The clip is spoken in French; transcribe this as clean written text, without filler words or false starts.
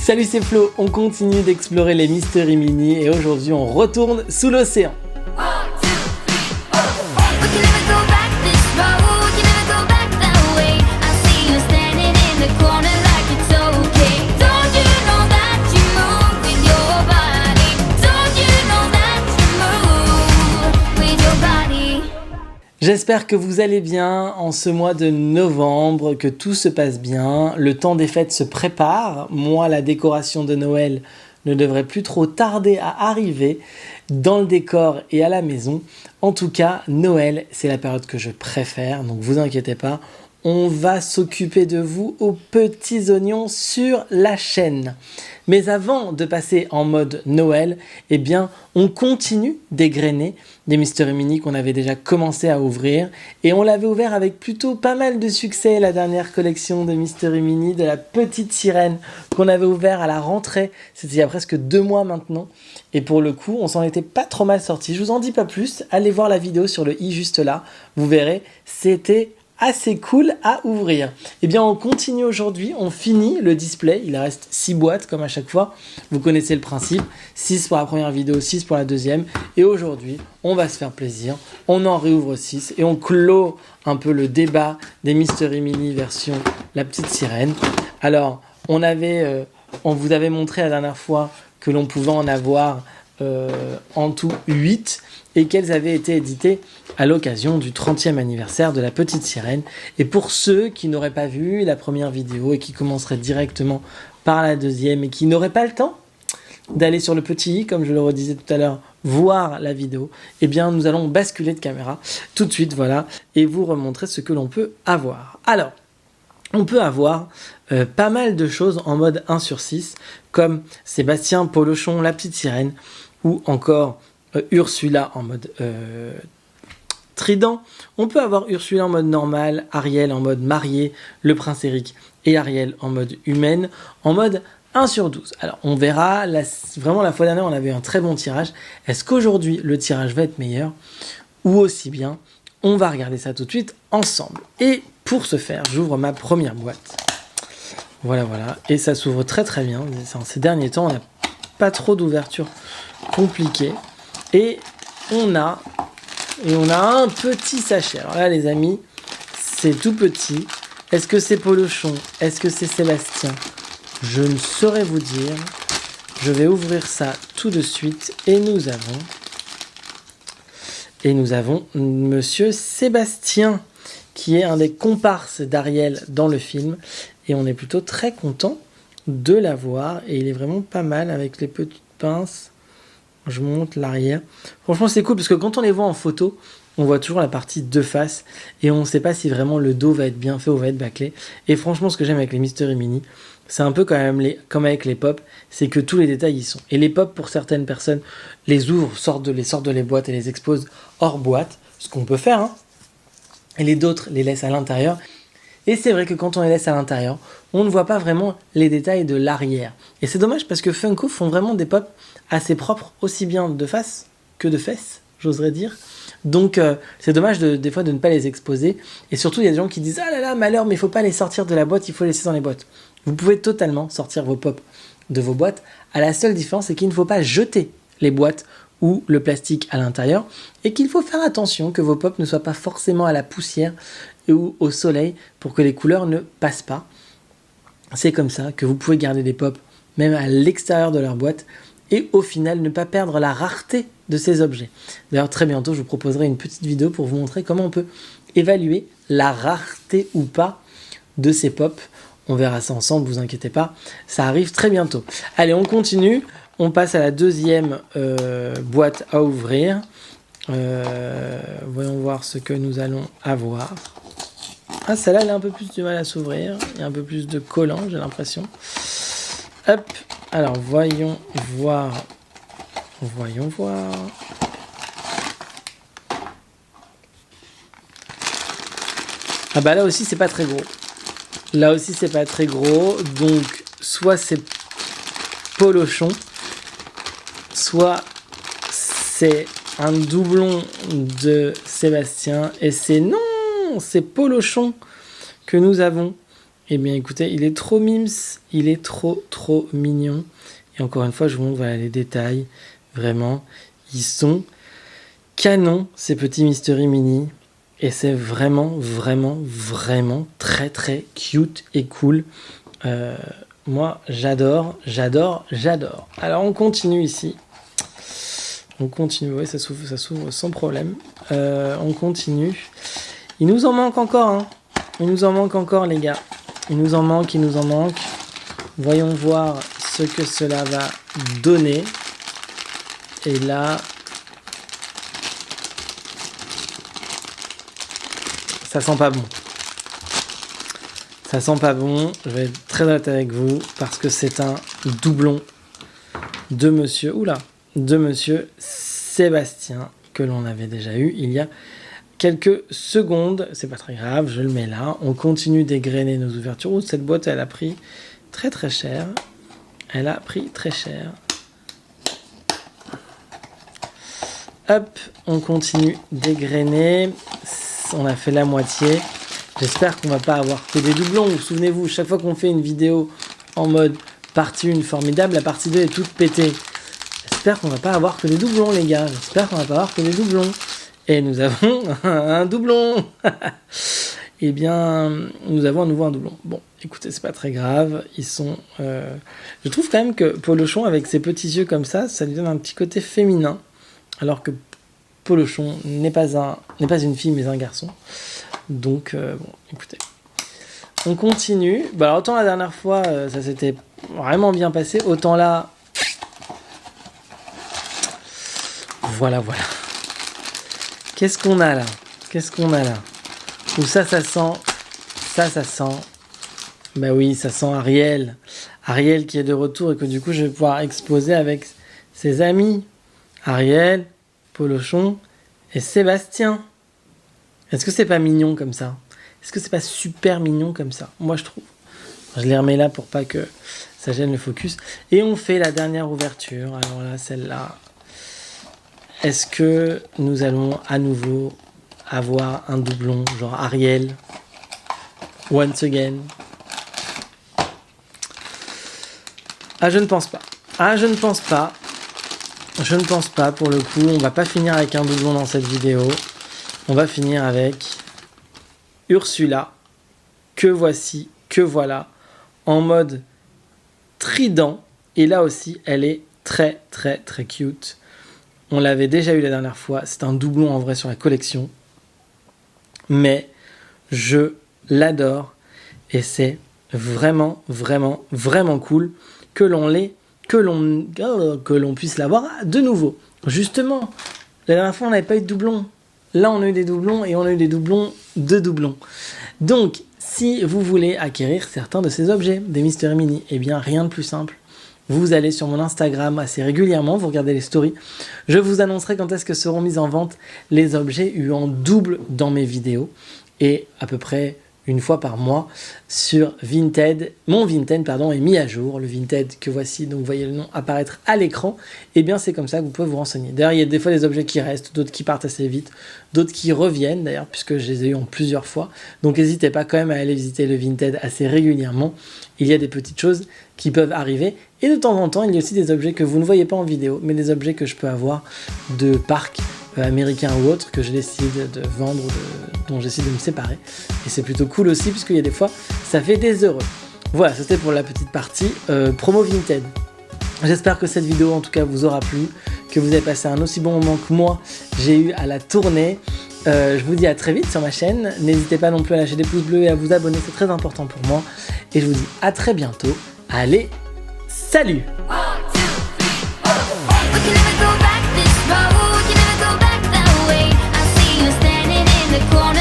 Salut, c'est Flo, on continue d'explorer les Mystery Mini et aujourd'hui on retourne sous l'océan. J'espère que vous allez bien en ce mois de novembre, que tout se passe bien, le temps des fêtes se prépare. Moi, la décoration de Noël ne devrait plus trop tarder à arriver dans le décor et à la maison. En tout cas, Noël, c'est la période que je préfère, donc vous inquiétez pas. On va s'occuper de vous aux petits oignons sur la chaîne. Mais avant de passer en mode Noël, eh bien, on continue d'égrener des Mystery Mini qu'on avait déjà commencé à ouvrir. Et on l'avait ouvert avec plutôt pas mal de succès, la dernière collection de Mystery Mini de la petite sirène qu'on avait ouvert à la rentrée. C'était il y a presque 2 mois maintenant. Et pour le coup, on s'en était pas trop mal sorti. Je vous en dis pas plus. Allez voir la vidéo sur le i juste là. Vous verrez, c'était assez cool à ouvrir. Et bien on continue aujourd'hui, on finit le display, il reste 6 boîtes comme à chaque fois, vous connaissez le principe, 6 pour la première vidéo, 6 pour la deuxième, et aujourd'hui on va se faire plaisir, on en réouvre 6 et on clôt un peu le débat des Mystery Mini version La Petite Sirène. Alors on vous avait montré la dernière fois que l'on pouvait en avoir en tout 8 et qu'elles avaient été éditées à l'occasion du 30e anniversaire de La Petite Sirène. Et pour ceux qui n'auraient pas vu la première vidéo et qui commenceraient directement par la deuxième et qui n'auraient pas le temps d'aller sur le petit i, comme je le redisais tout à l'heure, voir la vidéo, eh bien nous allons basculer de caméra tout de suite, voilà, et vous remontrer ce que l'on peut avoir. Alors, on peut avoir pas mal de choses en mode 1 sur 6, comme Sébastien Polochon, La Petite Sirène, ou encore Ursula en mode trident. On peut avoir Ursula en mode normal, Ariel en mode mariée, le prince Eric et Ariel en mode humaine, en mode 1 sur 12. Alors on verra, vraiment la fois dernière on avait un très bon tirage. Est-ce qu'aujourd'hui le tirage va être meilleur ou aussi bien? On va regarder ça tout de suite ensemble. Et pour ce faire, j'ouvre ma première boîte. Voilà, et ça s'ouvre très très bien. Ces derniers temps, on n'a pas trop d'ouverture compliquée. Et on a un petit sachet. Alors là, les amis, c'est tout petit. Est-ce que c'est Polochon? Est-ce que c'est Sébastien? Je ne saurais vous dire. Je vais ouvrir ça tout de suite. Et nous avons Monsieur Sébastien, qui est un des comparses d'Ariel dans le film. Et on est plutôt très content de l'avoir. Et il est vraiment pas mal avec les petites pinces. Je monte l'arrière. Franchement, c'est cool parce que quand on les voit en photo, on voit toujours la partie de face et on ne sait pas si vraiment le dos va être bien fait ou va être bâclé. Et franchement, ce que j'aime avec les Mystery Mini, c'est un peu quand même comme avec les pop, c'est que tous les détails y sont. Et les pop, pour certaines personnes, les ouvrent, sortent de les boîtes et les exposent hors boîte, ce qu'on peut faire, hein. Et les d'autres les laissent à l'intérieur. Et c'est vrai que quand on les laisse à l'intérieur, on ne voit pas vraiment les détails de l'arrière. Et c'est dommage parce que Funko font vraiment des pop assez propres, aussi bien de face que de fesses, j'oserais dire. Donc c'est dommage des fois de ne pas les exposer. Et surtout, il y a des gens qui disent « Ah là là, malheur, mais il ne faut pas les sortir de la boîte, il faut les laisser dans les boîtes. » Vous pouvez totalement sortir vos pop de vos boîtes. À la seule différence, c'est qu'il ne faut pas jeter les boîtes ou le plastique à l'intérieur. Et qu'il faut faire attention que vos pop ne soient pas forcément à la poussière ou au soleil pour que les couleurs ne passent pas. C'est comme ça que vous pouvez garder des pop même à l'extérieur de leur boîte et au final ne pas perdre la rareté de ces objets. D'ailleurs très bientôt je vous proposerai une petite vidéo pour vous montrer comment on peut évaluer la rareté ou pas de ces pop. On verra ça ensemble, vous inquiétez pas, ça arrive très bientôt. Allez, on continue, on passe à la deuxième boîte à ouvrir. Voyons voir ce que nous allons avoir. Ah, celle-là, elle a un peu plus de mal à s'ouvrir. Il y a un peu plus de collant, j'ai l'impression. Hop. Alors, voyons voir. Ah bah là aussi, c'est pas très gros. Donc, soit c'est Polochon, soit c'est un doublon de Sébastien. Et c'est Polochon que nous avons Eh bien écoutez, il est trop mims, il est trop mignon. Et encore une fois, je vous montre voilà, les détails. Vraiment, ils sont canons, ces petits Mystery Mini. Et c'est vraiment très cute et cool. Moi, j'adore. Alors, on continue ici. On continue, oui, ça s'ouvre sans problème. On continue. Il nous en manque encore, hein. Il nous en manque encore, les gars. Il nous en manque. Voyons voir ce que cela va donner. Et là... ça sent pas bon. Ça sent pas bon. Je vais être très honnête avec vous parce que c'est un doublon de monsieur Sébastien que l'on avait déjà eu il y a quelques secondes. C'est pas très grave, je le mets là. On continue dégrainer nos ouvertures. Oh, cette boîte, elle a pris très cher. Hop, on continue dégrainer. On a fait la moitié. J'espère qu'on va pas avoir que des doublons. Souvenez-vous, chaque fois qu'on fait une vidéo en mode partie 1 formidable, la partie 2 est toute pétée. J'espère qu'on va pas avoir que des doublons, les gars. Et nous avons un doublon. Eh bien, nous avons à nouveau un doublon. Bon, écoutez, c'est pas très grave. Ils sont... Je trouve quand même que Polochon, avec ses petits yeux comme ça lui donne un petit côté féminin. Alors que Polochon n'est pas une fille, mais un garçon. Donc, bon, écoutez. On continue. Bah, alors, autant la dernière fois, ça s'était vraiment bien passé. Autant là... Voilà. Qu'est-ce qu'on a là? Ou ça sent... Bah oui, ça sent Ariel. Ariel qui est de retour et que du coup, je vais pouvoir exposer avec ses amis. Ariel, Polochon et Sébastien. Est-ce que c'est pas mignon comme ça? Est-ce que c'est pas super mignon comme ça? Moi, je trouve. Je les remets là pour pas que ça gêne le focus. Et on fait la dernière ouverture. Alors là, celle-là. Est-ce que nous allons à nouveau avoir un doublon, genre Ariel, once again? Je ne pense pas. Pour le coup, on va pas finir avec un doublon dans cette vidéo. On va finir avec Ursula, que voici, que voilà, en mode trident. Et là aussi, elle est très cute. On l'avait déjà eu la dernière fois. C'est un doublon en vrai sur la collection. Mais je l'adore. Et c'est vraiment cool que l'on puisse l'avoir de nouveau. Justement, la dernière fois, on n'avait pas eu de doublon. Là, on a eu des doublons et on a eu des doublons de doublons. Donc, si vous voulez acquérir certains de ces objets, des Mystery Mini, eh bien, rien de plus simple. Vous allez sur mon Instagram assez régulièrement, vous regardez les stories. Je vous annoncerai quand est-ce que seront mis en vente les objets eu en double dans mes vidéos. Et à peu près une fois par mois sur Vinted. Mon Vinted est mis à jour. Le Vinted que voici, donc vous voyez le nom apparaître à l'écran. Et bien c'est comme ça que vous pouvez vous renseigner. D'ailleurs, il y a des fois des objets qui restent, d'autres qui partent assez vite, d'autres qui reviennent d'ailleurs, puisque je les ai eu en plusieurs fois. Donc n'hésitez pas quand même à aller visiter le Vinted assez régulièrement. Il y a des petites choses qui peuvent arriver. Et de temps en temps, il y a aussi des objets que vous ne voyez pas en vidéo, mais des objets que je peux avoir de parcs américains ou autres que je décide de vendre, dont j'essaie de me séparer. Et c'est plutôt cool aussi, puisqu'il y a des fois, ça fait des heureux. Voilà, c'était pour la petite partie promo Vinted. J'espère que cette vidéo, en tout cas, vous aura plu, que vous avez passé un aussi bon moment que moi, j'ai eu à la tournée. Je vous dis à très vite sur ma chaîne. N'hésitez pas non plus à lâcher des pouces bleus et à vous abonner, c'est très important pour moi. Et je vous dis à très bientôt. Allez, salut! The corner